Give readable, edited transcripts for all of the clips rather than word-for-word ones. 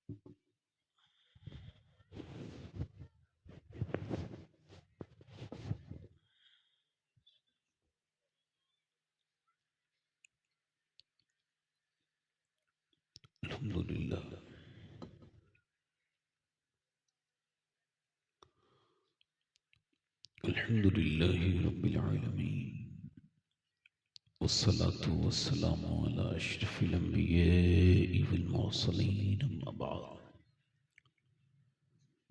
अल्हम्दुलिल्लाह अल्हम्दुलिल्लाहि रब्बिल आलमीन वस्सलातु वस्सलामु अला अशरफिल अंबियाइ वल मुरसलीन अम्मा बाद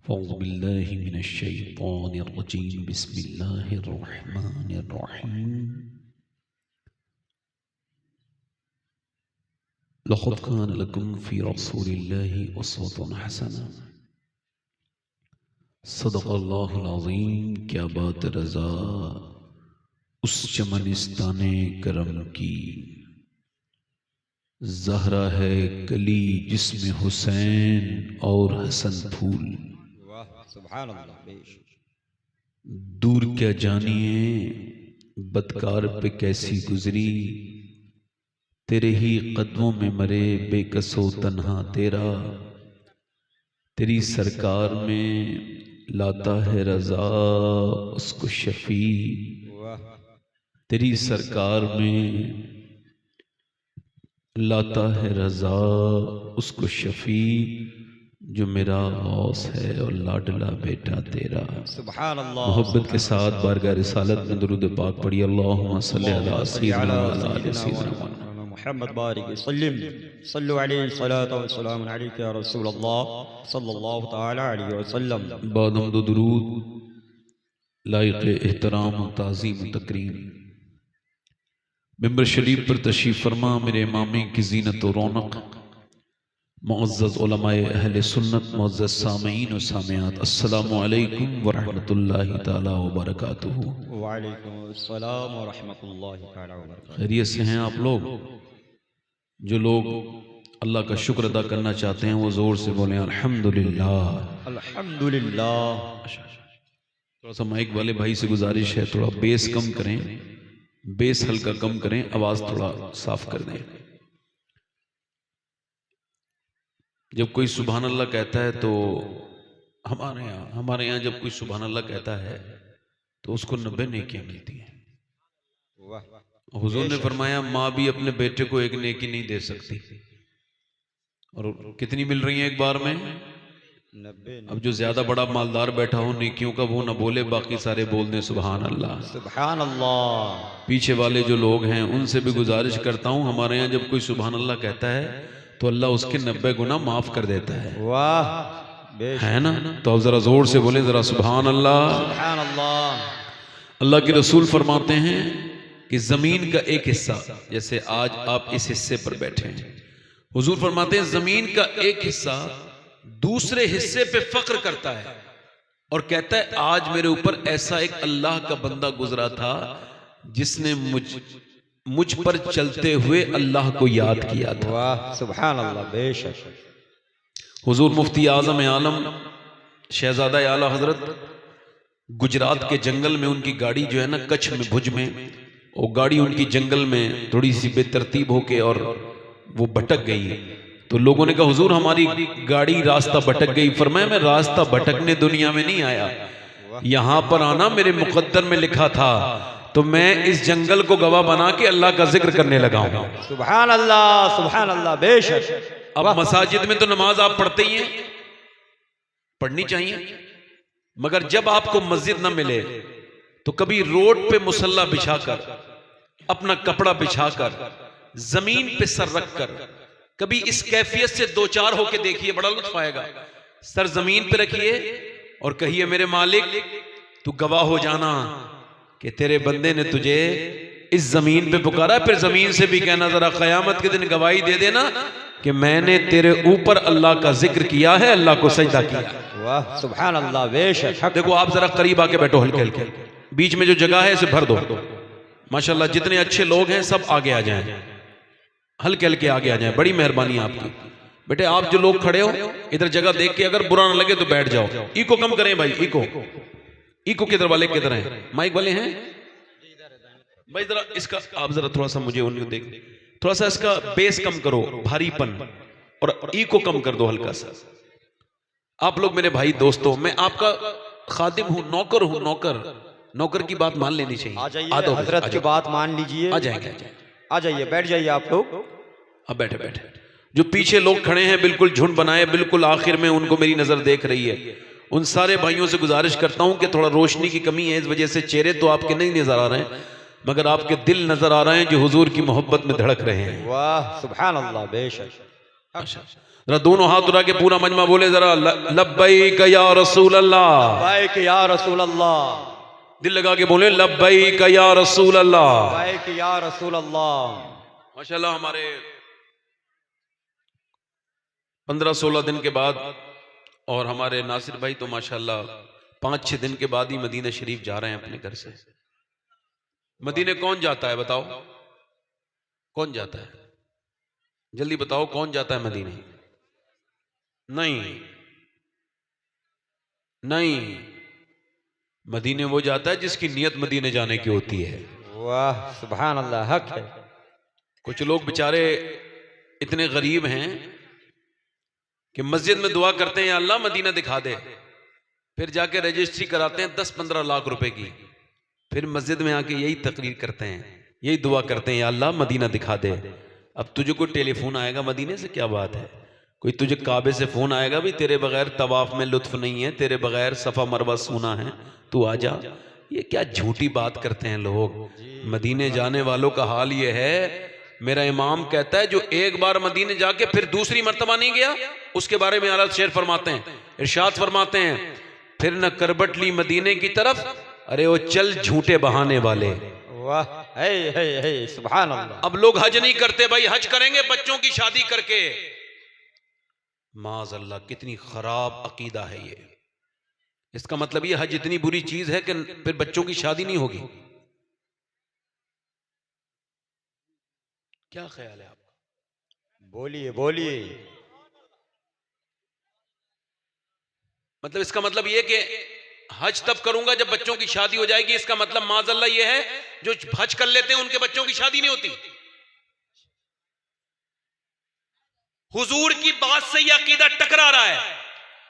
फ़अऊज़ु बिल्लाहि मिनश शैतानिर रजीम बिस्मिल्लाहिर रहमानिर रहीम लक़द कान लकुम फ़ी रसूलिल्लाहि उस्वतुन हसनह सदक़ल्लाहुल अज़ीम। क्या बात रज़ा उस चमनिस्ताने करम की, ज़हरा है कली जिसमें हुसैन और हसन फूल। वाह सुभान अल्लाह। दूर क्या जानिए बदकार पे कैसी गुजरी, तेरे ही कदमों में मरे बेकसो तन्हा तेरा। तेरी सरकार में लाता है रज़ा उसको शफी, तेरी सरकार में लाता है रज़ा उसको शफी, जो मेरा गौस है और लाडला बेटा तेरा। सुभान अल्लाह। मोहब्बत के साथ बारगाह रिसालत में दुरूद पाक पढ़िए। अल्लाहुम्मा सल्ली अला सय्यिदिना व अला आलि सय्यिदिना मुहम्मद बारिक सल्लिम सल्लु अलैहि सलातो व सलाम अलैका या रसूल अल्लाह सल्लल्लाहु तआला अलैहि वसल्लम। बाद हमदो दुरूद लायक एहतराम ताज़ीम तकरीम मिंबर शरीफ पर तशरीफ फरमा मेरे इमामी की जीनत और रौनक मुअज़्ज़ज़ उलमाए अहले सुन्नत मुअज़्ज़ज़ सामीईन व सामियात, अस्सलामु अलैकुम व रहमतुल्लाहि तआला व बरकातुहू। व अलैकुम अस्सलाम व रहमतुल्लाहि तआला व बरकातुहू। खैरियत से हैं आप लोग? जो लोग अल्लाह का शुक्र अदा करना चाहते हैं वो जोर से बोलें अल्हम्दुलिल्लाह अल्हम्दुलिल्लाह। थोड़ा सा माइक वाले भाई से गुजारिश है, थोड़ा बेस कम करें, बेस हल्का कम करें, आवाज थोड़ा साफ कर दें। जब कोई सुभान अल्लाह कहता है तो हमारे यहाँ जब कोई सुभान अल्लाह कहता है तो उसको 90 नेकियां मिलती हैं। हुजूर ने फरमाया माँ भी अपने बेटे को एक नेकी नहीं दे सकती, और कितनी मिल रही है एक बार में? 90। अब जो ज्यादा बड़ा मालदार बैठा हो नेकियों का वो ना बोले, बाकी सारे बोल दें सुभान अल्लाह। सुभान अल्लाह। पीछे वाले जो लोग हैं उनसे भी गुजारिश करता हूँ, हमारे यहाँ जब कोई सुभान अल्लाह कहता है तो अल्लाह उसके 90 गुना माफ कर देता है। वाह है ना? तो अब जरा जोर से बोले जरा सुभान अल्लाह। सुभान अल्लाह। अल्लाह के रसूल फरमाते हैं कि जमीन का एक हिस्सा, जैसे आज आप इस हिस्से पर बैठे हैं, हुजूर फरमाते हैं जमीन का एक हिस्सा दूसरे हिस्से पे फक्र करता है और कहता है आज मेरे ऊपर ऐसा एक अल्लाह का बंदा गुजरा था जिसने मुझ पर चलते हुए अल्लाह को याद किया था। वाह सुभान अल्लाह। बेशक हुजूर मुफ्ती आजम आलम शहजादा आला हजरत गुजरात के जंगल में उनकी गाड़ी जो है ना कच्छ में भुज में, वो गाड़ी उनकी जंगल में थोड़ी सी बेतरतीब होके और वो भटक गई। तो लोगों ने कहा हुजूर हमारी गाड़ी रास्ता भटक गई। फरमाया मैं रास्ता भटकने दुनिया में नहीं आया, यहां पर आना मेरे मुकद्दर में लिखा था, तो मैं इस जंगल को गवाह बना के अल्लाह का जिक्र करने लगा हूं। सुभान अल्लाह सुभान अल्लाह। बेशक अब मसाजिद में तो नमाज आप पढ़ते ही हैं, पढ़नी चाहिए, मगर जब आपको मस्जिद ना मिले तो कभी रोड पे मुसल्ला बिछाकर, अपना कपड़ा बिछाकर, जमीन पे सर रखकर, कभी इस कैफियत से दो चार होके देखिए, बड़ा लुत्फ आएगा। सर जमीन पे रखिए और कहिए मेरे मालिक तू गवाह हो जाना कि तेरे बंदे ने तुझे इस जमीन पे पुकारा। फिर जमीन से भी कहना जरा कयामत के दिन गवाही दे देना कि मैंने तेरे ऊपर अल्लाह का जिक्र किया है, अल्लाह को सजदा किया। वाह सुभान अल्लाह। बेशक देखो आप जरा करीब आके बैठो, हल्के हल्के, बीच में जो जगह है इसे भर दो। माशाल्लाह जितने अच्छे लोग हैं सब आगे आ जाएं, हल्के हल्के आगे आ जाएं, बड़ी मेहरबानी आपकी। बेटे आप जो लोग खड़े हो इधर जगह देख के अगर बुरा ना लगे तो बैठ जाओ। इको कम करें भाई, इको किधर वाले किधर हैं? माइक वाले हैं भाई? जरा इसका आप जरा थोड़ा सा मुझे उन्हें देख, थोड़ा सा इसका बेस कम करो, भारीपन और ई को कम कर दो हल्का सा। आप लोग मेरे भाई दोस्तों, मैं आपका खादिम हूं, नौकर हूं, नौकर की बात मान लेनी चाहिए। आ जाइए, हजरत की बात मान लीजिए। आ जाएंगे, आ जाइए, बैठ जाइए आप लोग। अब बैठे। जो पीछे लोग खड़े हैं बिल्कुल झुंड बनाए, बिल्कुल आखिर में उनको मेरी नजर देख रही है। उन सारे भाइयों से गुजारिश करता हूं कि थोड़ा रोशनी की कमी है, इस वजह से चेहरे तो आपके नहीं नजर आ रहे हैं, मगर आपके दिल नजर आ रहे हैं जो हुजूर की मोहब्बत में धड़क रहे हैं। वाह सुभान अल्लाह, बेशक। जरा दोनों हाथ उठा के पूरा मजमा बोले जरा, लब्बैक या रसूल अल्लाह, लब्बैक या रसूल अल्लाह। दिल लगा के बोले लब्बैक या रसूल अल्लाह, लब्बैक या रसूल अल्लाह। माशाल्लाह हमारे 15-16 दिन के बाद, और हमारे नासिर भाई तो माशाल्लाह 5-6 दिन के बाद ही मदीना शरीफ जा रहे हैं अपने घर से। मदीने कौन जाता है बताओ, कौन जाता है? जल्दी बताओ कौन जाता है मदीने? नहीं, मदीने वो जाता है जिसकी नियत मदीने जाने की होती है। वाह सुभान अल्लाह, हक है। कुछ लोग बेचारे इतने गरीब हैं कि मस्जिद में दुआ करते हैं अल्लाह मदीना दिखा दे, फिर जाके रजिस्ट्री कराते हैं 10-15 लाख रुपए की, फिर मस्जिद में आके यही तकरीर करते हैं, यही दुआ करते हैं अल्लाह मदीना दिखा दे। अब तुझे कोई टेलीफोन आएगा मदीने से, क्या बात है? कोई तुझे काबे से फोन आएगा भी तेरे बगैर तवाफ में लुत्फ नहीं है, तेरे बगैर सफा मरवा सूना है, तू आ जा। ये क्या झूठी बात करते हैं लोग। मदीने जाने वालों का हाल ये है, मेरा इमाम कहता है जो एक बार मदीने जाके फिर दूसरी मर्तबा नहीं गया, उसके बारे में आला शेर फरमाते हैं, इरशाद फरमाते हैं, फिर न करबट ली मदीने की तरफ, अरे वो चल झूठे बहाने वाले। वाह है सुभान अल्लाह। अब लोग हज नहीं करते भाई, हज करेंगे बच्चों की शादी करके। माज़ अल्लाह, कितनी खराब अकीदा है ये। इसका मतलब ये हज इतनी बुरी चीज है कि फिर बच्चों की शादी नहीं होगी। क्या ख्याल है आपका? बोलिए। मतलब इसका मतलब ये कि हज तब करूंगा जब बच्चों की शादी हो जाएगी। इसका मतलब माज़अल्लाह ये है जो हज कर लेते हैं उनके बच्चों की शादी नहीं होती। हुजूर की बात से यह अकीदा टकरा रहा है।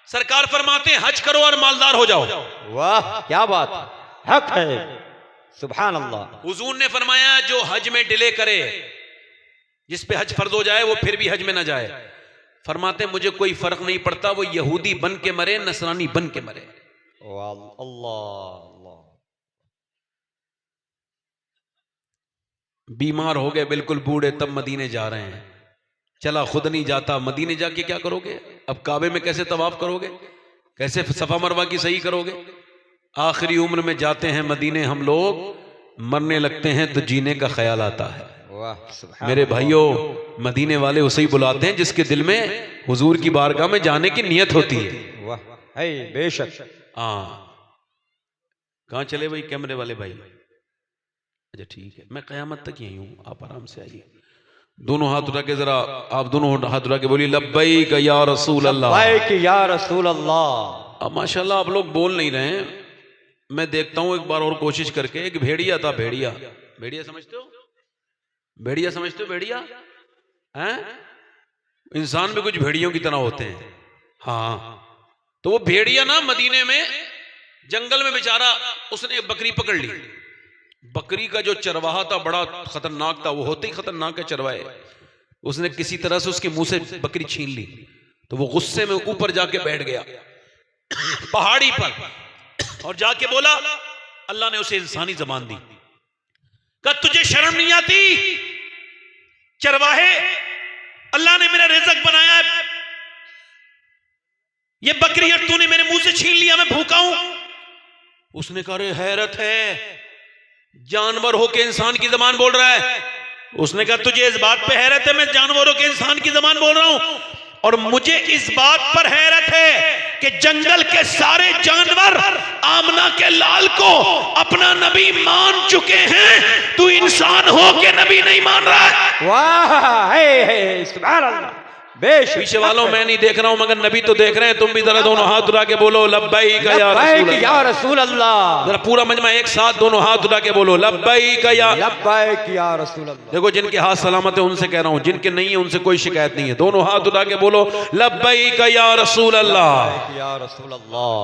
सरकार फरमाते हैं हज करो और मालदार हो जाओ। वाह क्या बात, हक है सुभान अल्लाह। हुजूर ने फरमाया जो हज में डिले करे, जिस पे हज फर्ज हो जाए वो फिर भी हज में ना जाए। फरमाते मुझे कोई फर्क नहीं पड़ता वो यहूदी बन के मरे, नसरानी बन के मरे। अल्लाह, बीमार हो गए बिल्कुल बूढ़े, तब मदीने जा रहे हैं। चला खुद नहीं जाता, मदीने जाके क्या करोगे? अब काबे में कैसे तवाफ करोगे? कैसे सफा मरवा की सही करोगे? आखिरी उम्र में जाते हैं मदीने हम लोग, मरने लगते हैं तो जीने का ख्याल आता है। मेरे भाइयों, मदीने वाले उसे ही बुलाते हैं जिसके दिल में हुजूर की बारगाह में जाने की नियत होती है। वाह है बेशक। हाँ, कहाँ चले भाई कैमरे वाले भाई? अच्छा ठीक है, मैं कयामत तक यही हूँ, आप आराम से आइए। दोनों हाथ उठा के जरा, आप दोनों हाथ उठा के बोलिए लब्बैक या रसूल अल्लाह, लब्बैक या रसूल अल्लाह। अब माशाल्लाह आप लोग बोल नहीं रहे हैं, मैं देखता हूँ एक बार और कोशिश करके। एक भेड़िया था, भेड़िया समझते हो? भेड़िया समझते हो? भेड़िया हैं, इंसान भी कुछ भेड़ियों की तरह होते हैं। हाँ, तो वो भेड़िया ना मदीने में जंगल में बेचारा, उसने बकरी पकड़ ली। बकरी का जो चरवाहा था बड़ा खतरनाक था, वो होते ही खतरनाक है चरवाहे। उसने किसी तरह से उसके मुंह से बकरी छीन ली, तो वो गुस्से में ऊपर जाके बैठ गया पहाड़ी पर और जाके बोला, अल्लाह ने उसे इंसानी जबान दी, कहा तुझे शर्म नहीं आती चरवाहे, अल्लाह ने मेरा रिज़्क बनाया है, ये बकरी और तूने मेरे मुंह से छीन लिया, मैं भूखा हूं। उसने कहा अरे हैरत है, जानवर होके इंसान की जबान बोल रहा है। उसने कहा तुझे इस बात पे हैरत है, मैं जानवरों के इंसान की जबान बोल रहा हूं, और मुझे इस बात पर हैरत है कि जंगल के सारे जानवर आमना के लाल को अपना नबी मान चुके हैं, तू इंसान हो के नबी नहीं मान रहा है। वाह है सुभान अल्लाह, बेशक पीछे वालों मैं नहीं देख रहा हूं मगर नबी तो देख रहे हैं। तुम भी जरा दोनों हाथ उठा के बोलो लब्बैक या रसूल लब्बैक या रसूल अल्लाह। जरा पूरा मजमा एक साथ दोनों हाथ उठा के बोलो लब्बैक या। लब्बैक या रसूल अल्लाह। देखो जिनके हाथ सलामत है उनसे कह रहा हूं, जिनके नहीं है उनसे कोई शिकायत नहीं है। दोनों हाथ उठा के बोलो लब्बैक या रसूल अल्लाह। लब्बैक या रसूल अल्लाह।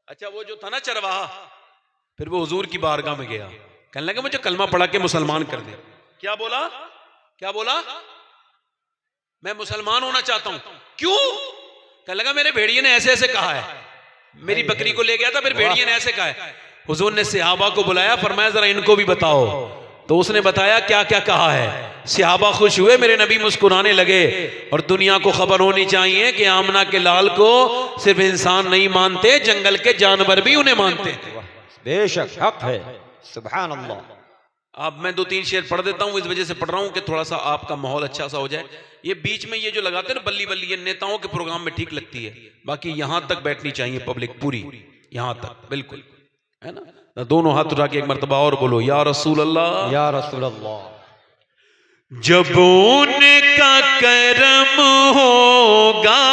अच्छा वो जो था ना चरवाहा, फिर वो हुजूर की बारगाह में गया, कहने लगा मुझे कलमा पढ़ा के मुसलमान कर दे। क्या बोला? क्या बोला? मैं मुसलमान होना चाहता हूं। क्यों? कहने लगा मेरे भेड़िए ने ऐसे ऐसे कहा है, मेरी बकरी को ले गया था, फिर भेड़िए ने ऐसे कहा है। हुजूर ने सहाबा को बुलाया, फरमाया जरा इनको भी बताओ। तो उसने बताया क्या क्या कहा है। सहाबा खुश हुए, मेरे नबी मुस्कुराने लगे। और दुनिया को खबर होनी चाहिए कि आमना के लाल को सिर्फ इंसान नहीं मानते, जंगल के जानवर भी उन्हें मानते हैं। बेशक हक है, सुभान अल्लाह। अब मैं 2-3 शेर पढ़ देता हूं, इस वजह से पढ़ रहा हूं कि थोड़ा सा आपका माहौल अच्छा सा हो जाए। ये बीच में ये जो लगाते हैं ना बल्ली बल्ली, ये नेताओं के प्रोग्राम में ठीक लगती है, बाकी यहां तक बैठनी चाहिए पब्लिक पूरी, यहां तक बिल्कुल, है ना। दोनों हाथ उठा के एक मर्तबा और बोलो या रसूल अल्लाह या रसूल अल्लाह। जब उनका करम होगा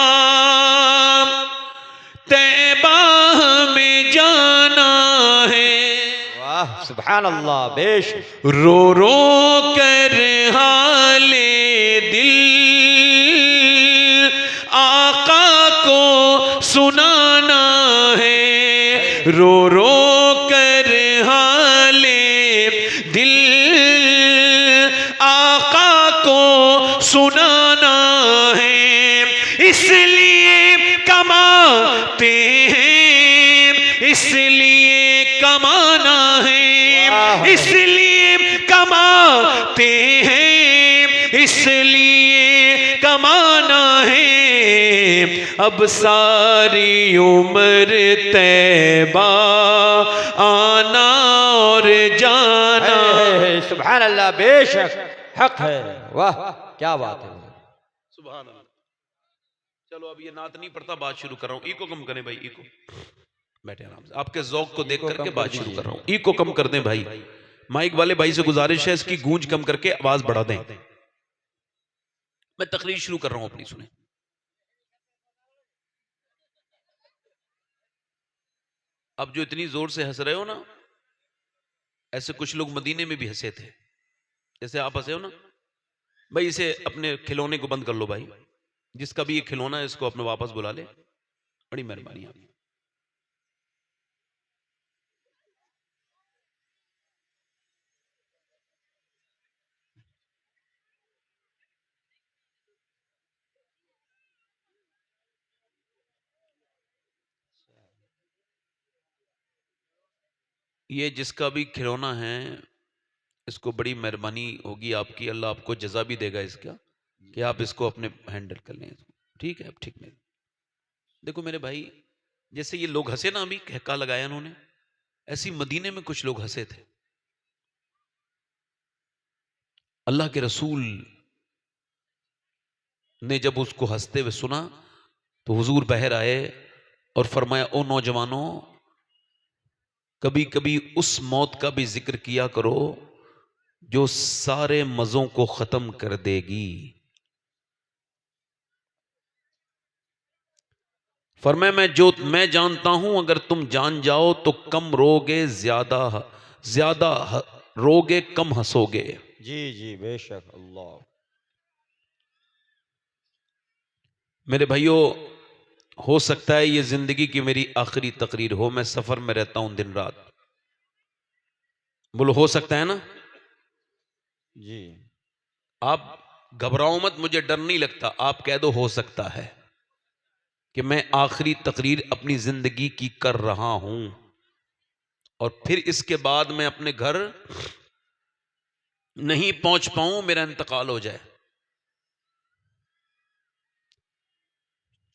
तैबा में जाना है, वाह सुभान अल्लाह। बेशक रो रो कर हाले दिल आका को सुनाना है, रो रो कर हाले दिल आका को सुनाना है। इसलिए कमाते हैं, इसलिए कमाना है, इसलिए कमाते हैं, इसलिए कमाना है। अब सारी उम्र तैबा आना और जाना है, सुभान अल्लाह। बेशक हक है, वाह क्या बात है। सुभान अल्लाह। चलो अब ये नात नहीं पढ़ता, बात शुरू कर रहा हूँ। इको कम करें भाई, इको बैठे आराम से, आपके ज़ौक़ को देख करके बात शुरू कर रहा हूँ। इको कम कर दें भाई, माइक वाले भाई से गुजारिश है इसकी गूंज कम करके आवाज बढ़ा दें। मैं तकरीर शुरू कर रहा हूं अपनी, सुने। अब जो इतनी जोर से हंस रहे हो ना, ऐसे कुछ लोग मदीने में भी हंसे थे, जैसे आप हंसे हो ना भाई। इसे अपने खिलौने को बंद कर लो भाई, जिसका भी ये खिलौना है इसको अपने वापस बुला ले, बड़ी मेहरबानी आपकी। ये जिसका भी खिलौना है इसको बड़ी मेहरबानी होगी आपकी, अल्लाह आपको जजा भी देगा इसका कि आप इसको अपने हैंडल कर लें। ठीक है, अब ठीक नहीं। देखो मेरे भाई, जैसे ये लोग हंसे ना, अभी कहका लगाया उन्होंने, ऐसी मदीने में कुछ लोग हंसे थे। अल्लाह के रसूल ने जब उसको हंसते हुए सुना तो हुजूर बहर आए और फरमाया, ओ नौजवानों, कभी कभी उस मौत का भी जिक्र किया करो जो सारे मजों को खत्म कर देगी। फरमाया, मैं जानता हूं अगर तुम जान जाओ तो कम रोगे, ज्यादा रोगे, कम हंसोगे। जी जी बेशक अल्लाह। मेरे भाइयों, हो सकता है ये जिंदगी की मेरी आखिरी तकरीर हो, मैं सफर में रहता हूं दिन रात। बोलो हो सकता है ना जी। आप घबराओ मत, मुझे डर नहीं लगता। आप कह दो हो सकता है कि मैं आखिरी तकरीर अपनी जिंदगी की कर रहा हूं और फिर इसके बाद मैं अपने घर नहीं पहुंच पाऊं, मेरा इंतकाल हो जाए।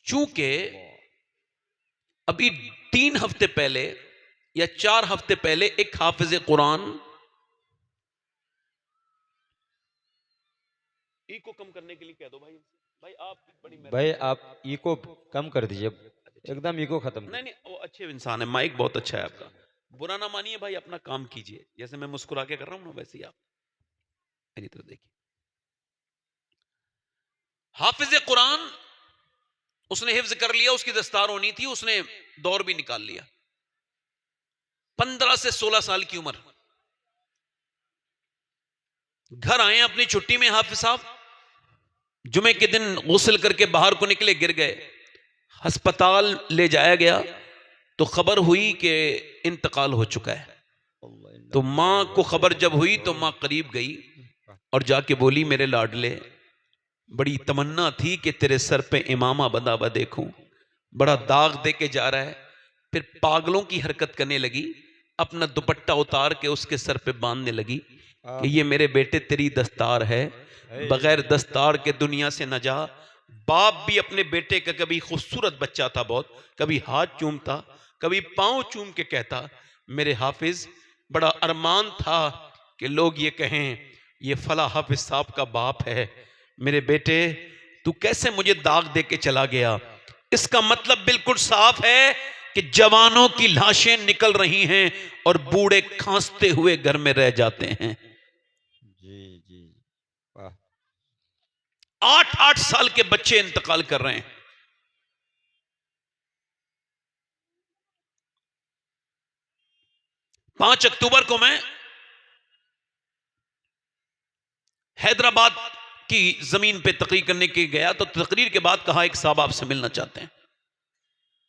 चूंकि अभी 3 हफ्ते पहले या 4 हफ्ते पहले एक हाफिज कुरान, इको कम करने के लिए कह दो भाई, भाई आप बड़ी भाई आप इको कम कर दीजिए, एकदम इको खत्म। नहीं नहीं, वो अच्छे इंसान है, माइक बहुत अच्छा है आपका, बुरा ना मानिए भाई, अपना काम कीजिए। जैसे मैं मुस्कुरा के कर रहा हूं ना, वैसे ही आप मेरी तरफ देखिए। हाफिज कुरान, उसने हिफ्ज कर लिया, उसकी दस्तार होनी थी, उसने दौर भी निकाल लिया। 15 से 16 साल की उम्र। घर आए अपनी छुट्टी में, हाफिज साहब जुमे के दिन गुस्ल करके बाहर को निकले, गिर गए। अस्पताल ले जाया गया तो खबर हुई कि इंतकाल हो चुका है। तो मां को खबर जब हुई तो मां करीब गई और जाके बोली, मेरे लाडले, बड़ी तमन्ना थी कि तेरे सर पे इमामा बंधा हुआ देखूं, बड़ा दाग दे के जा रहा है। फिर पागलों की हरकत करने लगी, अपना दुपट्टा उतार के उसके सर पे बांधने लगी कि ये मेरे बेटे तेरी दस्तार है, बगैर दस्तार के दुनिया से न जा। बाप भी अपने बेटे का, कभी खूबसूरत बच्चा था बहुत, कभी हाथ चूमता, कभी पांव चूम के कहता, मेरे हाफिज, बड़ा अरमान था कि लोग ये कहें ये फला हाफिज साहब का बाप है। मेरे बेटे, तू कैसे मुझे दाग दे के चला गया। इसका मतलब बिल्कुल साफ है कि जवानों की लाशें निकल रही हैं और बूढ़े खांसते हुए घर में रह जाते हैं। जी जी, वाह। 8-8 साल के बच्चे इंतकाल कर रहे हैं। पांच अक्टूबर को मैं हैदराबाद की जमीन पे तकरीर करने के गया, तो तकरीर के बाद कहा, एक साहब आपसे मिलना चाहते हैं।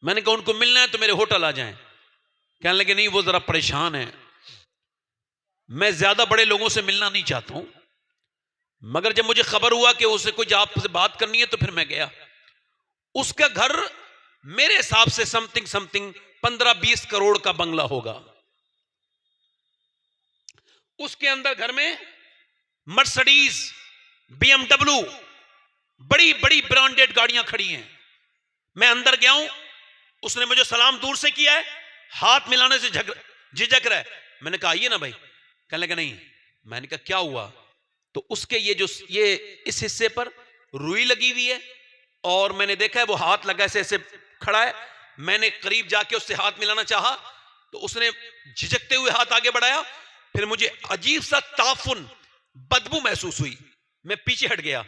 मैंने कहा उनको मिलना है तो मेरे होटल आ जाएं। कहने लगे नहीं, वो जरा परेशान है, मैं ज्यादा बड़े लोगों से मिलना नहीं चाहता हूं। मगर जब मुझे खबर हुआ कि उसे कुछ आपसे बात करनी है तो फिर मैं गया। उसका घर मेरे हिसाब से समथिंग 15-20 करोड़ का बंगला होगा। उसके अंदर घर में मर्सिडीज, BMW, बड़ी बड़ी ब्रांडेड गाड़ियां खड़ी हैं। मैं अंदर गया हूं, उसने मुझे सलाम दूर से किया है, हाथ मिलाने से झिझक रहा है। मैंने कहा आइए ना भाई। कहने लगा नहीं। मैंने कहा क्या हुआ? तो उसके ये इस हिस्से पर रुई लगी हुई है और मैंने देखा है वो हाथ लगा ऐसे ऐसे खड़ा है। मैंने करीब जाके उससे हाथ मिलाना चाहा तो उसने झिझकते हुए हाथ आगे बढ़ाया। फिर मुझे अजीब सा ताफुन, बदबू महसूस हुई। मैं पीछे हट गया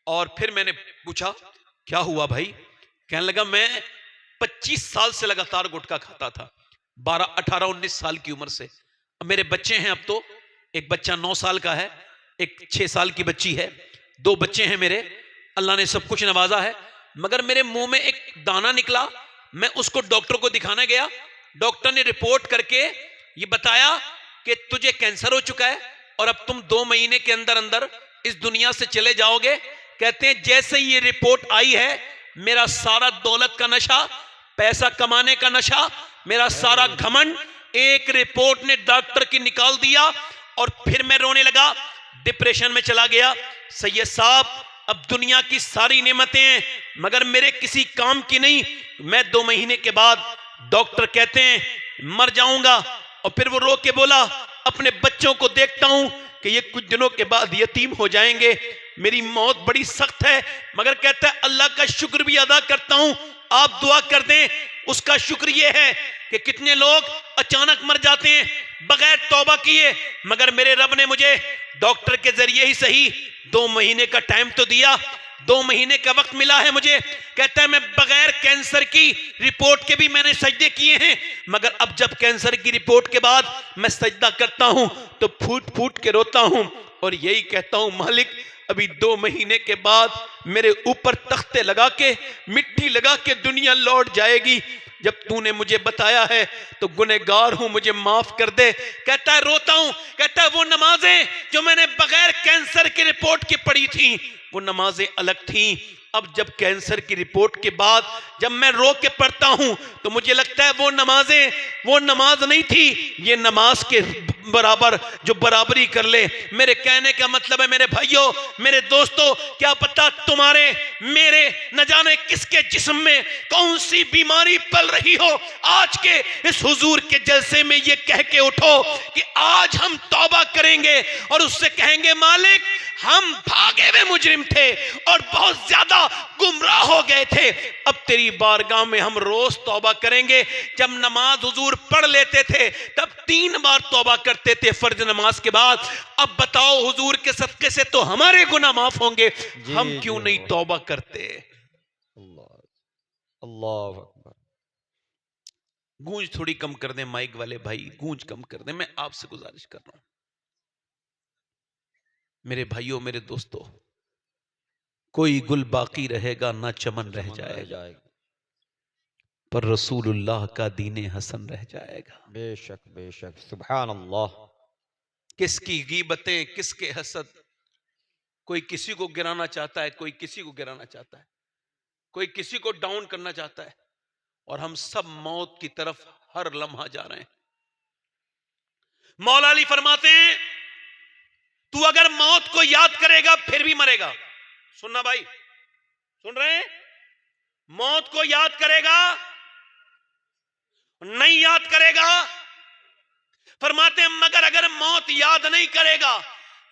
और फिर मैंने पूछा क्या हुआ भाई? कहने लगा मैं 25 साल से लगातार गुटखा खाता था, 12, 18, 19 साल की उम्र से। अब मेरे बच्चे हैं, अब तो एक बच्चा 9 साल का है, एक 6 साल की बच्ची है, 2 बच्चे हैं मेरे। अल्लाह ने सब कुछ नवाजा है। मगर मेरे मुंह में एक दाना निकला। मैं उसको डॉक्टर को दिखाने गया। डॉक्टर ने रिपोर्ट करके ये बताया कि तुझे कैंसर हो चुका है और अब तुम 2 महीने के अंदर अंदर इस दुनिया से चले जाओगे। कहते हैं जैसे ये रिपोर्ट आई है, मेरा सारा दौलत का नशा, पैसा कमाने का नशा, मेरा सारा घमंड एक रिपोर्ट ने डॉक्टर की निकाल दिया। और फिर मैं रोने लगा, डिप्रेशन में चला गया। सैयद साहब, अब दुनिया की सारी नेमतें हैं मगर मेरे किसी काम की नहीं। मैं 2 महीने के बाद डॉक्टर कहते हैं मर जाऊंगा। और फिर वो रो के बोला, अपने बच्चों को देखता हूं कि ये कुछ दिनों के बाद यतीम हो जाएंगे, मेरी मौत बड़ी सख्त है। मगर कहता है अल्लाह का शुक्र भी अदा करता हूं, आप दुआ कर दें। उसका शुक्र ये है कि कितने लोग अचानक मर जाते हैं बगैर तौबा किए, मगर मेरे रब ने मुझे डॉक्टर के जरिए ही सही 2 महीने का टाइम तो दिया, 2 महीने का वक्त मिला है मुझे। कहता है मैं बगैर कैंसर की रिपोर्ट के भी मैंने सजदे किए हैं, मगर अब जब कैंसर की रिपोर्ट के बाद मैं सजदा करता हूं तो फूट फूट के रोता हूं और यही कहता हूं मालिक, अभी 2 महीने के बाद मेरे ऊपर तख्ते लगा के, मिट्टी लगा के दुनिया लौट जाएगी। जब तूने मुझे बताया है तो गुनहगार हूं, मुझे माफ कर दे। कहता है रोता हूं। कहता है वो नमाजें जो मैंने बगैर कैंसर की रिपोर्ट की पढ़ी थी, वो नमाजें अलग थी। अब जब कैंसर की रिपोर्ट के बाद जब मैं रो के पढ़ता हूं तो मुझे लगता है वो नमाजें वो नमाज नहीं थी, ये नमाज के बराबर जो बराबरी कर ले। मेरे कहने का मतलब है मेरे भाइयों, मेरे दोस्तों, क्या पता तुम्हारे मेरे न जाने किसके जिस्म में कौन सी बीमारी पल रही हो। आज के इस हुजूर के जलसे में ये कह के उठो कि आज हम तौबा करेंगे और उससे कहेंगे मालिक हम भागे हुए मुजरिम थे और बहुत ज्यादा गुमराह हो गए थे, अब तेरी बारगाह में हम रोज तौबा करेंगे। जब नमाज हुजूर पढ़ लेते थे तब 3 बार तौबा करते करते थे फर्ज नमाज के बाद, अब बताओ हुजूर के सदके से तो हमारे गुनाह माफ होंगे, हम क्यों नहीं तौबा करते? अल्लाह अल्लाह अकबर। गूंज थोड़ी कम कर दें माइक वाले भाई, गूंज कम कर दें, मैं आपसे गुजारिश कर रहा हूं मेरे भाइयों, मेरे दोस्तों। कोई गुल बाकी रहेगा ना चमन रह जाएगा, पर रसूलुल्लाह का दीने हसन रह जाएगा। बेशक बेशक, सुभान अल्लाह। किसकी गीबतें, किसके हसद, कोई किसी को गिराना चाहता है, कोई किसी को गिराना चाहता है, कोई किसी को डाउन करना चाहता है, और हम सब मौत की तरफ हर लम्हा जा रहे हैं। मौला अली फरमाते हैं, तू अगर मौत को याद करेगा फिर भी मरेगा। सुनना भाई, सुन रहे हैं? मौत को याद करेगा, नहीं याद करेगा। फरमाते हैं मगर अगर मौत याद नहीं करेगा,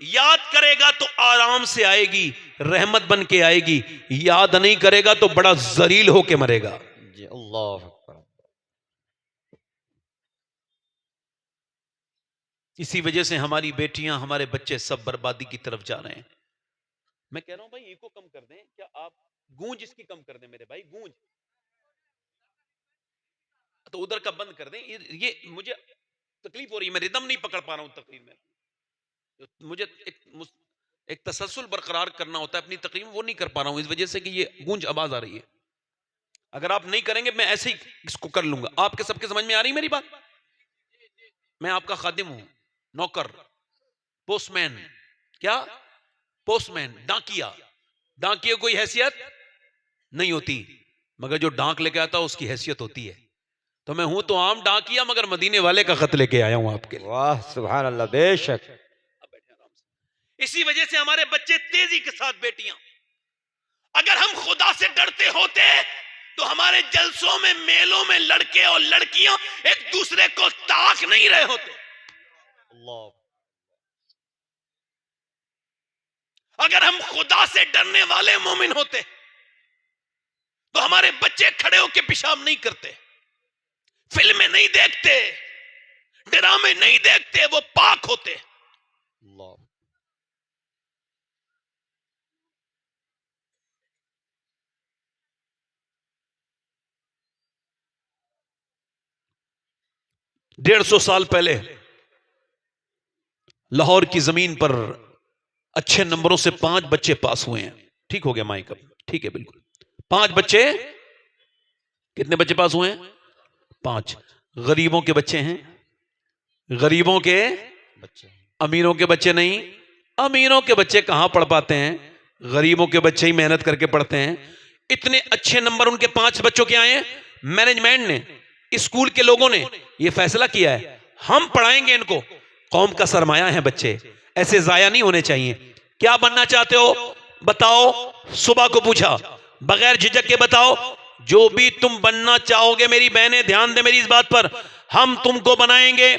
याद करेगा तो आराम से आएगी, रहमत बन के आएगी। याद नहीं करेगा तो बड़ा जलील होके मरेगा। जी अल्लाह अकबर। इसी वजह से हमारी बेटियां, हमारे बच्चे सब बर्बादी की तरफ जा रहे हैं। मैं कह रहा हूं भाई, इको कम कर दें क्या आप? गूंज इसकी कम कर दें मेरे भाई, गूंज तो उधर का बंद कर दें। ये मुझे तकलीफ हो रही है, मैं रिदम नहीं पकड़ पा रहा हूं तकरीर में। मुझे एक तसलसल बरकरार करना होता है अपनी तकरीर में, वो नहीं कर पा रहा हूं इस वजह से कि ये गूंज आवाज आ रही है। अगर आप नहीं करेंगे मैं ऐसे ही इसको कर लूंगा। आपके सबके समझ में आ रही मेरी बात? मैं आपका खादिम हूं, नौकर, पोस्टमैन। क्या? पोस्टमैन, डाकिया। डाकिया कोई हैसियत नहीं होती, मगर जो डाक लेके आता है उसकी हैसियत होती है। तो मैं हूं तो आम डाकिया, मगर मदीने वाले का खत लेके आया हूं आपके लिए। वाह सुभान अल्लाह, बेशक। इसी वजह से हमारे बच्चे तेजी के साथ, बेटियां, अगर हम खुदा से डरते होते तो हमारे जलसों में, मेलों में लड़के और लड़कियां एक दूसरे को ताक नहीं रहे होते। अल्लाह। अगर हम खुदा से डरने वाले मोमिन होते तो हमारे बच्चे खड़े होकर पेशाब नहीं करते, फिल्में नहीं देखते, ड्रामे नहीं देखते, वो पाक होते। अल्लाह। 150 साल पहले लाहौर की जमीन पर अच्छे नंबरों से 5 बच्चे पास हुए हैं। ठीक हो गया माइक अब? ठीक है, बिल्कुल। 5 बच्चे, कितने बच्चे पास हुए हैं? 5। गरीबों के बच्चे हैं, गरीबों के बच्चे, अमीरों के बच्चे नहीं। अमीरों के बच्चे कहां पढ़ पाते हैं, गरीबों के बच्चे ही मेहनत करके पढ़ते हैं। इतने अच्छे नंबर उनके 5 बच्चों के आए। मैनेजमेंट ने, स्कूल के लोगों ने यह फैसला किया है, हम पढ़ाएंगे इनको। कौम का सरमाया है बच्चे, ऐसे जाया नहीं होने चाहिए। क्या बनना चाहते हो बताओ? सुबह को पूछा, बगैर झिझक के बताओ। जो भी तुम बनना चाहोगे मेरी बहनें, ध्यान दे मेरी इस बात पर, हम तुमको बनाएंगे,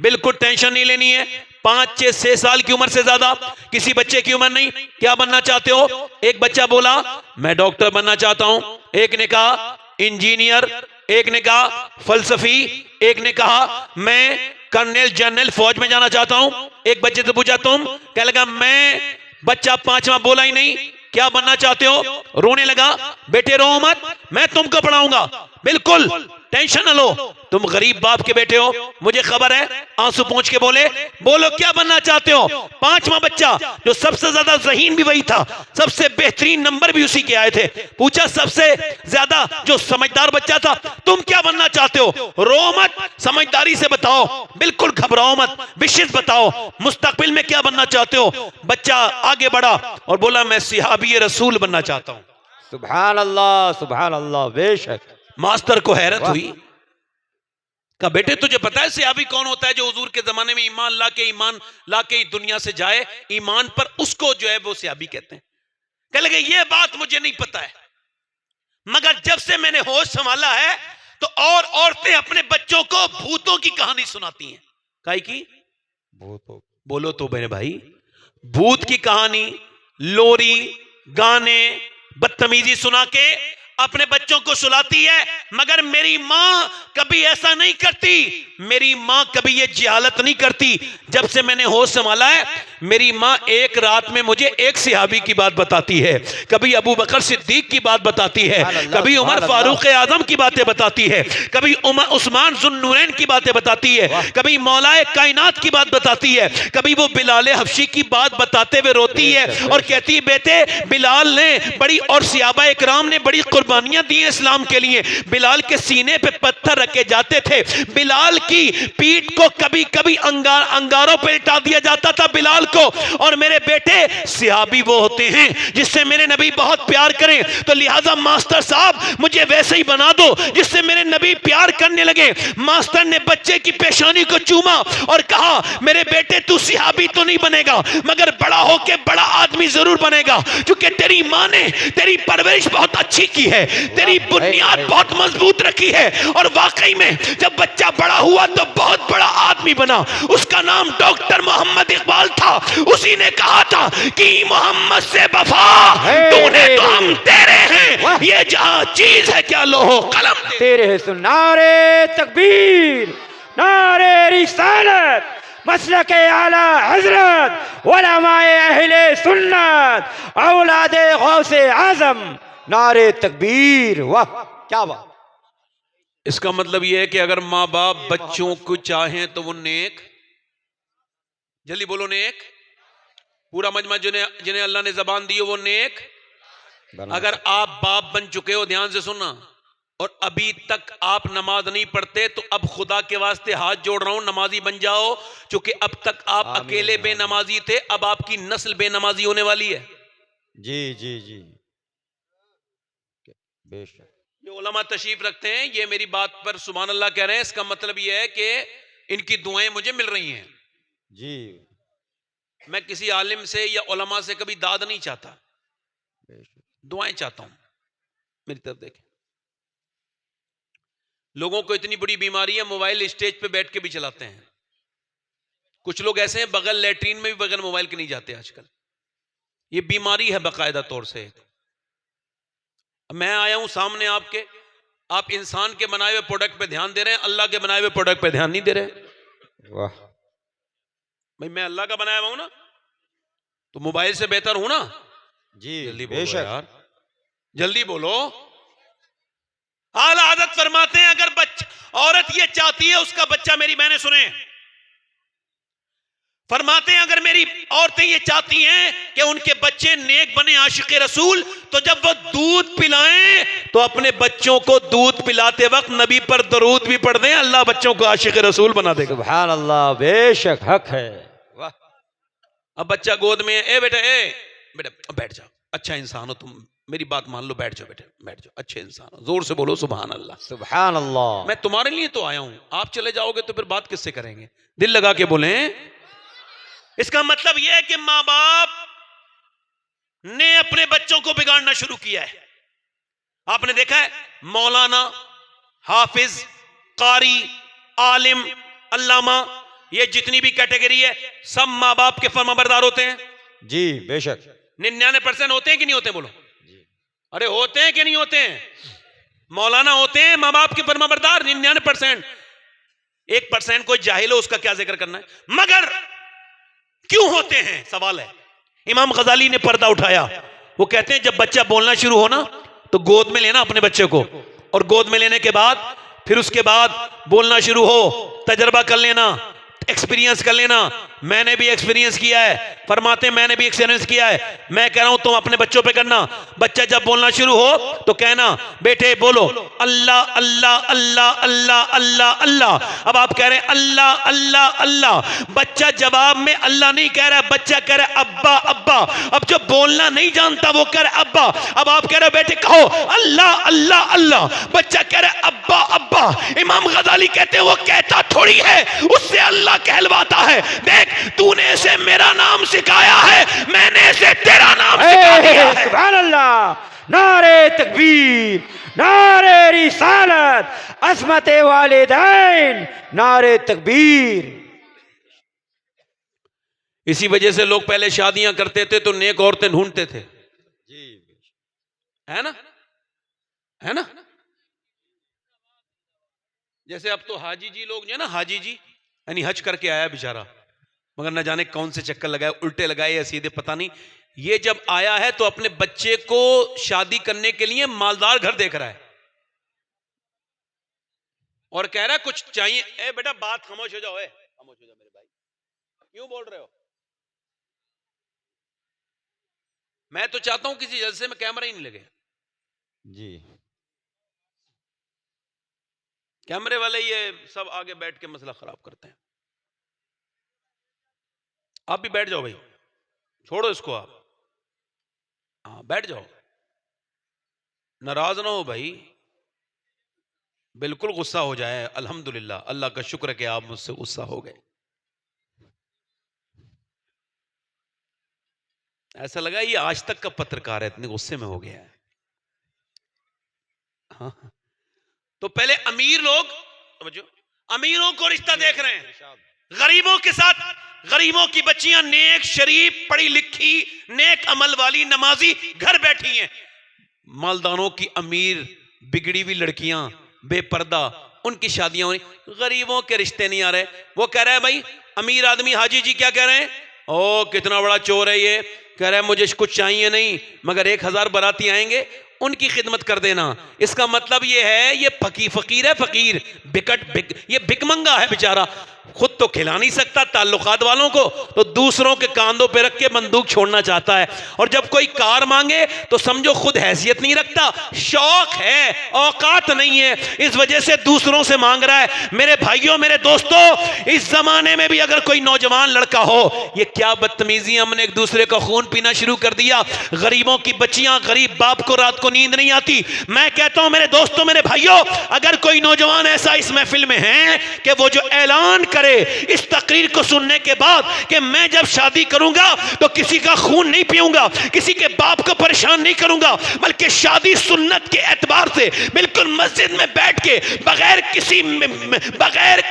बिल्कुल टेंशन नहीं लेनी है। 5 से 6 साल की उम्र से ज्यादा किसी बच्चे की उम्र नहीं। क्या बनना चाहते हो? एक बच्चा बोला मैं डॉक्टर बनना चाहता हूं, एक ने कहा इंजीनियर, एक ने कहा फलसफी, एक ने कहा मैं कर्नल जनरल फौज में जाना चाहता हूं। एक बच्चे से पूछा तुम, क्या लगा मैं, बच्चा 5वां बोला ही नहीं। क्या बनना चाहते हो? रोने लगा। बेटे रो मत, मैं तुमको पढ़ाऊंगा, बिल्कुल टेंशन न लो, तुम गरीब बाप के बेटे हो, मुझे खबर है। आंसू पहुंच के बोले, बोलो क्या बनना चाहते हो? 5वां बच्चा, जो सबसे ज्यादा ज़हीन भी वही था, सबसे बेहतरीन नंबर भी उसी के आए थे। पूछा सबसे ज्यादा जो समझदार बच्चा था, तुम क्या बनना चाहते हो? रो मत, समझदारी से बताओ, बिल्कुल घबराओ मत, विशेष बताओ मुस्तकबिल में क्या बनना चाहते हो। बच्चा आगे बढ़ा और बोला मैं सिहाबी रसूल बनना चाहता हूं। सुभान अल्लाह, सुभान अल्लाह, बेशक। मास्टर को हैरत हुई, कहा बेटे तुझे पता है सिहाबी कौन होता है? जो हुजूर के जमाने में ईमान लाके ही दुनिया से जाए, ईमान पर, उसको जो है वो सिहाबी कहते हैं। कह लगे ये बात मुझे नहीं पता है, मगर जब से मैंने होश संभाला है तो और औरतें अपने बच्चों को भूतों की कहानी सुनाती हैं। काई की? भूतों। बोलो तो मेरे भाई, भूत की कहानी, लोरी, गाने, बदतमीजी सुना के अपने बच्चों को सुलाती है, मगर मेरी माँ कभी ऐसा नहीं करती। मेरी माँ कभी ये जिहालत नहीं करती। जब से मैंने होश संभाला है, मेरी माँ एक रात में मुझे एक सहाबी की बात बताती है, कभी अबू बकर सिद्दीक की बात बताती है, कभी उमर फारूक आजम की बातें बताती है, कभी उस्मान जुन्नूरैन की बातें बताती है, कभी मौलाए कायनात की बात बताती है, कभी वो बिलाल हबशी की बात बताते हुए रोती है और कहती है बेटे बिलाल ने बड़ी और सहाबा इकराम ने बड़ी कुर्बानियां दी हैं इस्लाम के लिए। बिलाल के सीने पे पत्थर रखे जाते थे, बिलाल की पीठ को कभी कभी अंगारों पे लिटा दिया जाता था बिलाल को। और मेरे बेटे सहाबी वो होते हैं जिससे मेरे नबी बहुत प्यार करें, तो लिहाजा मास्टर साहब मुझे वैसे ही बना दो जिससे मेरे नबी प्यार करने लगे। मास्टर ने बच्चे की पेशानी को चूमा और कहा मेरे बेटे तू सहाबी तो नहीं बनेगा, मगर बड़ा होके बड़ा आदमी जरूर बनेगा, क्योंकि तेरी मां ने तेरी परवरिश बहुत अच्छी की है, तेरी बुनियाद बहुत मजबूत रखी है। और वाकई में जब बच्चा बड़ा हुआ तो बहुत बड़ा आदमी बना। उसका नाम डॉक्टर मोहम्मद इकबाल था। उसी ने कहा था कि मोहम्मद से वफा तूने तो हम तेरे हैं, ये जहां चीज है क्या लोहो कलम तेरे है। सुन नारे तकबीर, नारे रिसालत, मसलके आला हजरत, उलमाए अहले सुन्नत, औलादे गौसे आजम, नारे तकबीर। वाह क्या बात। इसका मतलब यह है कि अगर माँ बाप बच्चों को चाहें तो वो नेक, जल्दी बोलो नेक, पूरा मजमा जिन्हें अल्लाह ने जबान दी हो वो नेक। अगर आप बाप बन चुके हो, ध्यान से सुनना, और अभी तक आप नमाज नहीं पढ़ते तो अब खुदा के वास्ते हाथ जोड़ रहा हूं, नमाजी बन जाओ, क्योंकि अब तक आप अकेले बेनमाजी थे, अब आपकी नस्ल बेनमाजी होने वाली है। जी जी जी बेशक। जो उलमा तशरीफ रखते हैं ये मेरी बात पर सुभान अल्लाह कह रहे हैं, इसका मतलब यह है कि इनकी दुआएं मुझे मिल रही हैं। जी मैं किसी आलिम से या उलमा से कभी दाद नहीं चाहता, दुआएं चाहता हूं। मेरी तरफ देखें, लोगों को इतनी बड़ी बीमारी है, मोबाइल स्टेज पे बैठ के भी चलाते हैं। कुछ लोग ऐसे हैं बगल लैट्रीन में भी बगैर मोबाइल के नहीं जाते आजकल। ये बीमारी है बाकायदा तौर से। मैं आया हूं सामने आपके, आप इंसान के बनाए हुए प्रोडक्ट पे ध्यान दे रहे हैं, अल्लाह के बनाए हुए प्रोडक्ट पे ध्यान नहीं दे रहे। वाह भाई मैं अल्लाह का बनाया हुआ हूं ना, तो मोबाइल से बेहतर हूं ना। जी जल्दी बोलो बेशक। यार, जल्दी बोलो। आला हज़रत फरमाते हैं अगर औरत ये चाहती है उसका बच्चा, मेरी बहनें सुने, फरमाते हैं अगर मेरी औरतें ये चाहती हैं कि उनके बच्चे नेक बने, आशिक रसूल, तो जब वो दूध पिलाएं तो अपने बच्चों को दूध पिलाते वक्त नबी पर दरूद भी पढ़ दें, अल्लाह बच्चों को आशिक रसूल बना देगा। सुभान अल्लाह, बेशक हक है। वाह। अब बच्चा गोद में, ए बेटा, बेटा बैठ जाओ, अच्छा इंसान हो तुम, मेरी बात मान लो, बैठ जाओ बेटे, बैठ जाओ, अच्छे इंसान हो, जोर से बोलो सुभान अल्लाह। सुभान अल्लाह। मैं तुम्हारे लिए तो आया हूं, आप चले जाओगे तो फिर बात किससे करेंगे? दिल लगा के बोले। इसका मतलब यह है कि मां बाप ने अपने बच्चों को बिगाड़ना शुरू किया है। आपने देखा है मौलाना, हाफिज, कारी, आलिम, अल्लामा, ये जितनी भी कैटेगरी है सब मां बाप के फर्माबरदार होते हैं। जी बेशक। 99% होते हैं कि नहीं होते? बोलो। अरे होते हैं कि नहीं होते हैं? मौलाना होते हैं मां बाप के फर्माबरदार 99%। 1% कोई जाहिल हो उसका क्या जिक्र करना है, मगर क्यों होते हैं सवाल है। इमाम गजाली ने पर्दा उठाया, वो कहते हैं जब बच्चा बोलना शुरू हो ना तो गोद में लेना अपने बच्चे को, और गोद में लेने के बाद फिर उसके बाद बोलना शुरू हो, तजर्बा कर लेना, एक्सपीरियंस कर लेना। मैंने भी एक्सपीरियंस किया है, फरमाते मैंने भी एक्सपीरियंस किया है। मैं कह रहा हूं तुम अपने बच्चों पे करना। बच्चा जब बोलना शुरू हो तो कहना बेटे बोलो अल्लाह अल्लाह अल्लाह अल्लाह अल्लाह अल्लाह। अब आप कह रहे हैं अल्लाह अल्लाह अल्लाह, बच्चा जवाब में अल्लाह नहीं कह रहा, बच्चा कह रहा है अब्बा अब्बा। अब जो बोलना नहीं जानता वो कह रहा है अब्बा। अब आप कह रहे हो बेटे कहो अल्लाह अल्लाह अल्लाह, बच्चा कह रहा है अब्बा अब्बा। इमाम गजाली कहते हैं वो कहता थोड़ी है, उससे अल्लाह कहलवाता है। देख तूने इसे मेरा नाम सिखाया है, मैंने इसे तेरा नाम सिखा दिया है। सुभान अल्लाह, नारे तकबीर, नारे रिसालत, अज़मत वालिदैन, नारे तकबीर। इसी वजह से लोग पहले शादियां करते थे तो नेक औरतें ढूंढते थे, जी है ना? है ना। जैसे अब तो हाजी जी लोग जो है ना, हाजी जी यानी हज करके आया बेचारा, मगर न जाने कौन से चक्कर लगाए, उल्टे लगाए या सीधे पता नहीं। ये जब आया है तो अपने बच्चे को शादी करने के लिए मालदार घर देख रहा है और कह रहा है कुछ चाहिए। ए बेटा बात खामोश हो जाओ, खामोश हो जाओ मेरे भाई, क्यों बोल रहे हो। मैं तो चाहता हूं किसी जलसे में कैमरा ही नहीं लगे। जी कैमरे वाले ये सब आगे बैठ के मसला खराब करते हैं। आप भी बैठ जाओ भाई, छोड़ो इसको आप, हाँ बैठ जाओ, नाराज ना हो भाई, बिल्कुल गुस्सा हो जाए। अल्हम्दुलिल्लाह, अल्लाह का शुक्र है कि आप मुझसे गुस्सा हो गए। ऐसा लगा ये आज तक का पत्रकार है, इतने गुस्से में हो गया है। हाँ। तो पहले अमीर लोग, अमीरों को रिश्ता देख रहे हैं गरीबों के साथ। गरीबों की बच्चियां नेक, शरीफ, पढ़ी लिखी, नेक अमल वाली, नमाजी घर बैठी हैं। मालदारों की अमीर बिगड़ी हुई लड़कियां बेपर्दा, उनकी शादियां हो रही। गरीबों के रिश्ते नहीं आ रहे। वो कह रहा है भाई, अमीर आदमी हाजी जी क्या कह रहे हैं, ओ कितना बड़ा चोर है ये, कह रहा है मुझे कुछ चाहिए नहीं मगर 1000 बाराती आएंगे उनकी खिदमत कर देना। इसका मतलब ये है ये फकीर है, फकीर ये भिकमंगा है बेचारा, खुद तो खिला नहीं सकता ताल्लुकात वालों को, तो दूसरों के कांधों पे रख के बंदूक छोड़ना चाहता है। और जब कोई कार मांगे तो समझो खुद हैसियत नहीं रखता, शौक है औकात नहीं है, इस वजह से दूसरों से मांग रहा है। मेरे भाइयों, मेरे दोस्तों, इस जमाने में भी अगर कोई नौजवान लड़का हो, ये क्या बदतमीजी, हमने एक दूसरे का खून पीना शुरू कर दिया। गरीबों की बच्चियां, गरीब बाप को रात को नींद नहीं आती। मैं कहता हूं मेरे दोस्तों, मेरे भाइयों, अगर कोई नौजवान ऐसा इस महफिल में है कि वो जो ऐलान करे इस तकरीर को सुनने के बाद कि मैं जब शादी करूंगा तो किसी का खून नहीं पीऊंगा, किसी के बाप को परेशान नहीं करूंगा, बल्कि शादी सुन्नत के एतबार से बिल्कुल मस्जिद में बैठ के बगैर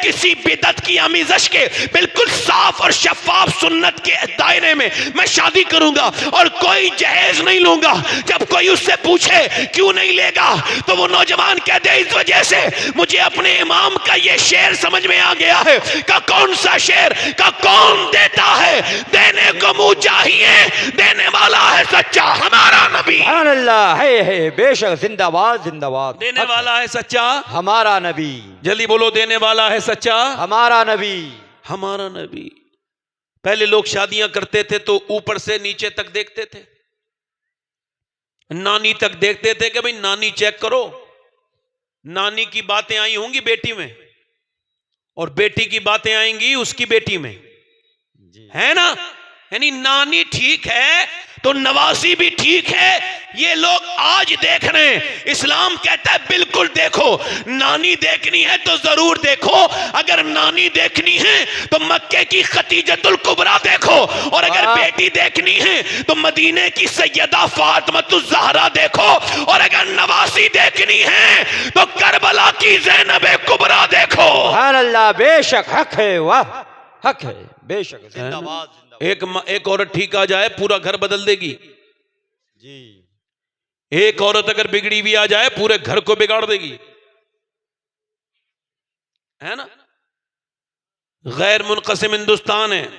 किसी बिदअत की आमिज़श के बिल्कुल साफ और शफाफ सुन्नत के दायरे में मैं शादी करूंगा और कोई जहेज नहीं लूंगा। जब कोई उससे पूछे क्यों नहीं लेगा तो वो नौजवान कहते हैं इस वजह से मुझे अपने इमाम का ये शेर समझ में आ गया है। का कौन सा शेर, का कौन देता है, देने को मुंह चाहिए, देने वाला है सच्चा हमारा नबी। अल्लाह है बेशक, जिंदाबाद जिंदाबाद। देने वाला है सच्चा हमारा नबी, जल्दी बोलो, देने वाला है सच्चा हमारा नबी, हमारा नबी। पहले लोग शादियां करते थे तो ऊपर से नीचे तक देखते थे, नानी तक देखते थे कि भाई नानी चेक करो, नानी की बातें आई होंगी बेटी में और बेटी की बातें आएंगी उसकी बेटी में, है ना। यानी नानी ठीक है तो नवासी भी ठीक है। ये लोग आज देख रहे हैं, इस्लाम कहता है बिल्कुल देखो, नानी देखनी है तो जरूर देखो। अगर नानी देखनी है तो मक्के की खतीजतुल कुबरा देखो, और अगर बेटी देखनी है तो मदीने की सैयदा फातिमातुज ज़हरा देखो, और अगर नवासी देखनी है तो करबला की ज़ैनब कुबरा देखो। अल्लाह बेशक हक है, वाह हक है बेशक, जिंदाबाद। एक औरत ठीक आ जाए पूरा घर बदल देगी जी। एक औरत अगर बिगड़ी भी आ जाए पूरे घर को बिगाड़ देगी, है ना। गैर मुनक़सिम हिंदुस्तान है,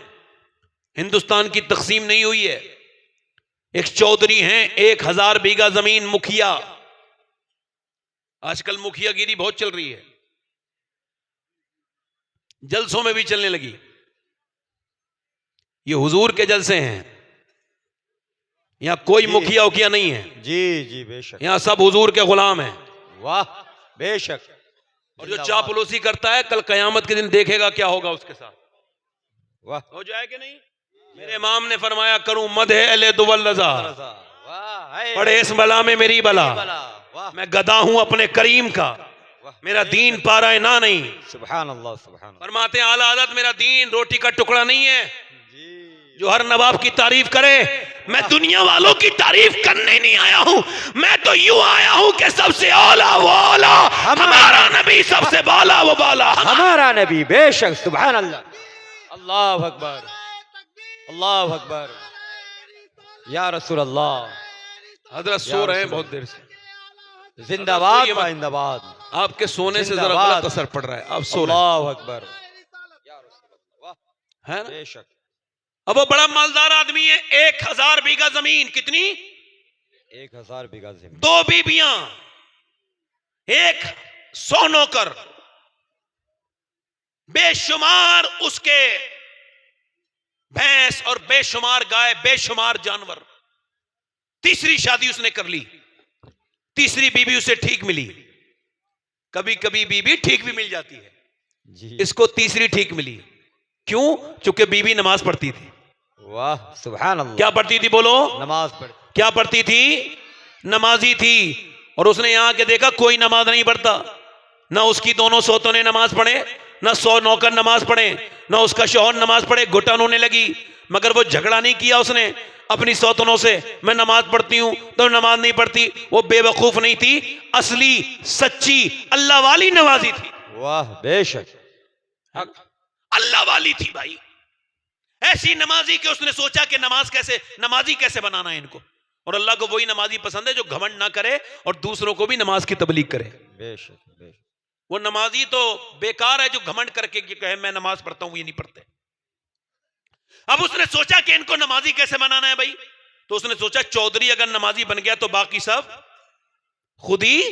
हिंदुस्तान की तकसीम नहीं हुई है। एक चौधरी हैं, 1000 बीघा जमीन मुखिया। आजकल मुखियागिरी बहुत चल रही है, जलसों में भी चलने लगी। ये हुजूर के जलसे हैं, यहां कोई मुखिया उखिया नहीं है। जी जी बेशक, यहां सब हुजूर के गुलाम हैं। वाह बेशक। और जो चापलूसी करता है कल कयामत के दिन देखेगा क्या होगा उसके साथ। वाह, हो जाए कि नहीं। मेरे इमाम ने फरमाया करूं मदह अहले दुवल रज़ा, पढ़े इस बला में मेरी बला, मैं गदा हूं अपने करीम का, मेरा दीन पारा ना नहीं। सुभान अल्लाह, सुभान अल्लाह। फरमाते हैं आला हज़रत मेरा दीन रोटी का टुकड़ा नहीं है जो हर नवाब की तारीफ करे। मैं दुनिया वालों की तारीफ करने नहीं आया हूं, मैं तो यूं आया हूं कि सबसे आला वो आला, हमारा नबी सबसे बाला वो बाला, हमारा नबी बेशक। सुभान अल्लाह, अल्लाह अकबर, अल्लाह अकबर, या रसूल अल्लाह। हजरत सो रहे हैं बहुत देर से। जिंदाबाद सोइए मत। जिंदाबाद। आपके सोने से जरा जिंदाबाद। गलत असर पड़ रहा है, आप सो रहे हैं, अल्लाह अकबर। है ना? बेशक। अब वो बड़ा मालदार आदमी है, 1000 बीघा जमीन, कितनी? 1000 बीघा जमीन। 2 बीबियां, 100 नौकर, बेशुमार उसके भैंस और बेशुमार गाय, बेशुमार जानवर। तीसरी शादी उसने कर ली, तीसरी बीबी उसे ठीक मिली। कभी कभी बीबी ठीक भी मिल जाती है, जी। इसको तीसरी ठीक मिली। क्यों? चूंकि बीबी नमाज पढ़ती थी। वाह सुभान अल्लाह। क्या पढ़ती थी बोलो? नमाज पढ़। क्या पढ़ती थी? नमाजी थी। और उसने यहां के देखा कोई नमाज नहीं पढ़ता, ना उसकी दोनों सौतों ने नमाज पढ़े, ना 100 नौकर नमाज पढ़े, ना उसका शौहर नमाज पढ़े। घुटन होने लगी, मगर वो झगड़ा नहीं किया उसने अपनी सौतनों से, मैं नमाज पढ़ती हूं तो नमाज नहीं पढ़ती। वो बेवकूफ नहीं थी, असली सच्ची अल्लाह वाली नमाजी थी। वाह बेशक। अल्लाह वाली थी भाई, ऐसी नमाजी कि उसने सोचा कि नमाजी कैसे बनाना है इनको। और अल्लाह को वही नमाजी पसंद है जो घमंड ना करे और दूसरों को भी नमाज की तबलीग करे। बेशक बेशक। वो नमाजी तो बेकार है जो घमंड करके कहे मैं नमाज पढ़ता हूं, ये नहीं पढ़ते। अब उसने सोचा कि इनको नमाजी कैसे बनाना है भाई, तो उसने सोचा चौधरी अगर नमाजी बन गया तो बाकी सब खुद ही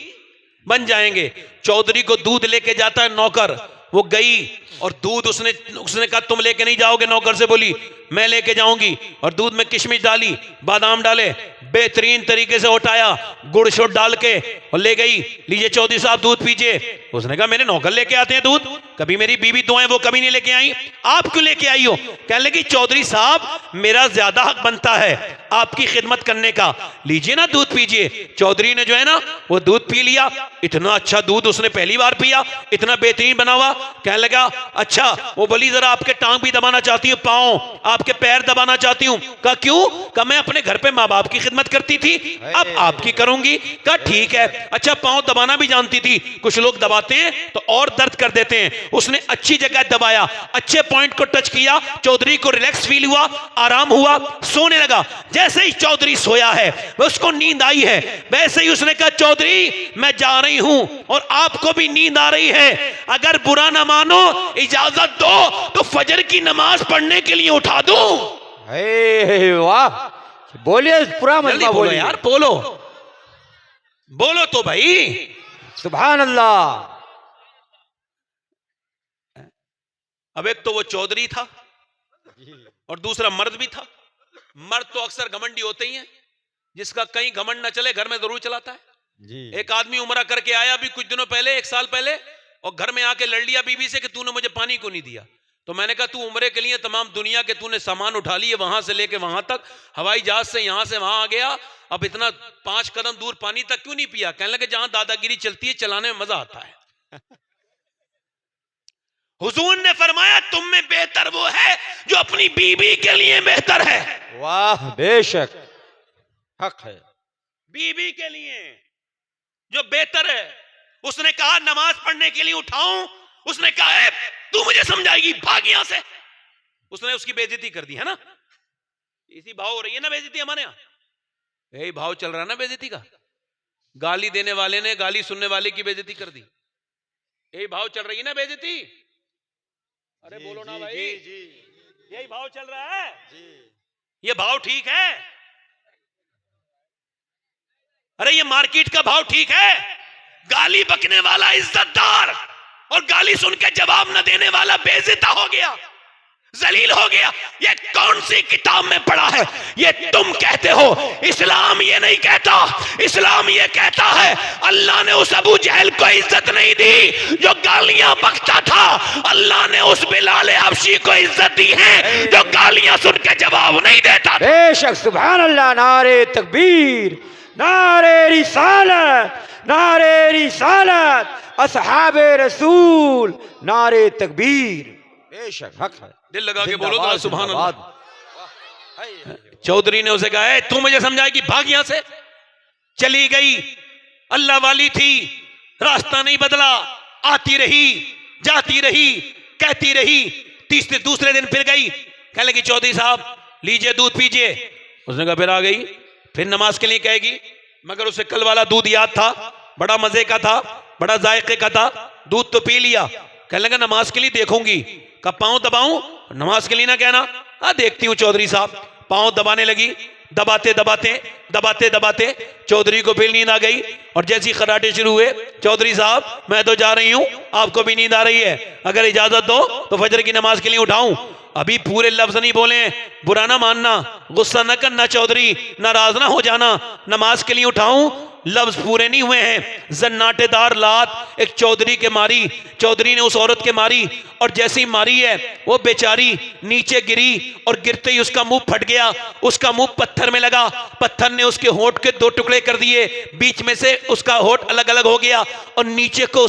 बन जाएंगे। चौधरी को दूध लेके जाता है नौकर, वो गई और दूध उसने कहा तुम लेके नहीं जाओगे, नौकर से बोली मैं लेके जाऊंगी। और दूध में किशमिश डाली, बादाम डाले, बेहतरीन तरीके से उठाया, गुड़ शुड़ डाल के और ले गई, लीजिए चौधरी साहब दूध पीजिए। उसने कहा मेरे नौकर लेके आते हैं दूध, कभी मेरी बीवी दुआएं वो कभी नहीं लेके आई, आप क्यों लेके आई हो? कहने लगी चौधरी साहब मेरा ज्यादा हक बनता है आपकी खिदमत करने का, लीजिए ना दूध पीजिए। चौधरी ने जो है ना वो दूध पी लिया, इतना अच्छा दूध उसने पहली बार पिया, इतना बेहतरीन बना हुआ। कहने लगा अच्छा, वो बोली जरा आपके टांग भी दबाना चाहती हूँ, पाँव आपके पैर दबाना चाहती हूँ। कहा क्यों? कहा मैं अपने घर पे माँ बाप की खिदमत करती थी, अब आपकी करूंगी। कहा ठीक है। अच्छा पाँव दबाना भी जानती थी, कुछ लोग दबाते हैं तो और दर्द कर देते हैं, उसने अच्छी जगह दबाया, अच्छे पॉइंट को टच किया, चौधरी को रिलैक्स फील हुआ, आराम हुआ, सोने लगा। जैसे ही चौधरी सोया है, उसको नींद आई है, वैसे ही उसने कहा चौधरी मैं जा रही हूं और आपको भी नींद आ रही है, अगर बुरा ना मानो इजाजत दो तो फजर की नमाज पढ़ने के लिए उठा दूं। वाह, बोलिए पूरा जल्दी मजमा बोलो बोलिए यार, बोलो तो भाई। सुभान अल्लाह। अब एक तो वो चौधरी था और दूसरा मर्द भी था। मर्द तो अक्सर घमंडी होते ही हैं, जिसका कहीं घमंड ना चले घर में जरूर चलाता है। जी। एक आदमी उम्रा करके आया अभी कुछ दिनों पहले, 1 साल पहले, और घर में आके लड़ लिया बीवी से कि तूने मुझे पानी क्यों नहीं दिया। तो मैंने कहा तू उम्रे के लिए तमाम दुनिया के तूने सामान उठा लिए, वहां से लेके वहां तक, हवाई जहाज से यहां से वहां आ गया, अब इतना 5 कदम दूर पानी तक क्यों नहीं पिया? कहने लगे जहां दादागिरी चलती है चलाने में मजा आता है। हुजूर ने फरमाया तुम में बेहतर वो है जो अपनी बीवी के लिए बेहतर है। वाह बेशक, हक है। बीवी के लिए जो बेहतर है। उसने कहा नमाज पढ़ने के लिए उठाऊं, उसने कहा तू मुझे समझाएगी, भाग यहां से। उसने उसकी बेइज्जती कर दी है ना। इसी भाव हो रही है ना बेइज्जती हमारे यहां, यही भाव चल रहा है ना बेइज्जती का। गाली देने वाले ने गाली सुनने वाले की बेइज्जती कर दी, यही भाव चल रही है ना बेइज्जती। अरे बोलो ना भाई, यही भाव चल रहा है। ये भाव ठीक है? अरे ये मार्केट का भाव ठीक है? गाली बकने वाला इज्जतदार और गाली सुन के जवाब न देने वाला बेइज्जता हो गया, जलील हो गया। ये कौन सी किताब में पढ़ा है? ये तुम कहते हो, इस्लाम ये नहीं कहता। इस्लाम ये कहता है अल्लाह ने उस अबू जहल को इज्जत नहीं दी जो गालियां बकता था, अल्लाह ने उस बिलाल हबशी को इज्जत दी है जो गालियां सुन के जवाब नहीं देता। बेशक सुभान अल्लाह। नारे तकबीर, नारे रिसालत, नारे रिसालत, असहाबे रसूल, नारे तकबीर। बेशक हक है। दिल लगा के बोलो तो सुभान अल्लाह। चौधरी ने उसे कहा है तू मुझे समझाएगी, भाग यहां से। चली गई, अल्लाह वाली थी, रास्ता नहीं बदला, आती रही, जाती रही, कहती रही। दूसरे दिन फिर गई, कहने लगी चौधरी साहब लीजिए दूध पीजिए। उसने कहा फिर आ गई, फिर नमाज के लिए कहेगी, मगर उसे कल वाला दूध याद था। बड़ा मजे का था, बड़ा जायके का था, दूध तो पी लिया। कहने लगा नमाज के लिए देखूंगी। कब पांव दबाऊं? नमाज के लिए ना कहना। हाँ देखती हूँ चौधरी साहब। पांव दबाने लगी, दबाते दबाते दबाते दबाते चौधरी को फिर नींद आ गई। और जैसी खराटे शुरू हुए, चौधरी साहब मैं तो जा रही हूं, आपको भी नींद आ रही है, अगर इजाजत दो तो फजर की नमाज के लिए उठाऊं। अभी पूरे लफ्ज नहीं बोले, बुरा ना मानना, गुस्सा न करना चौधरी, नाराज ना हो जाना, नमाज के लिए उठाऊं, लफ्ज पूरे नहीं हुए हैं। जन्नाटेदार लात एक चौधरी के मारी, चौधरी ने उस औरत के मारी, और जैसी मारी है वो बेचारी नीचे गिरी, और गिरते ही उसका मुंह फट गया, उसका मुंह पत्थर में लगा, पत्थर ने उसके होंठ के 2 टुकड़े कर दिए, बीच में से उसका होंठ अलग अलग हो गया, और नीचे को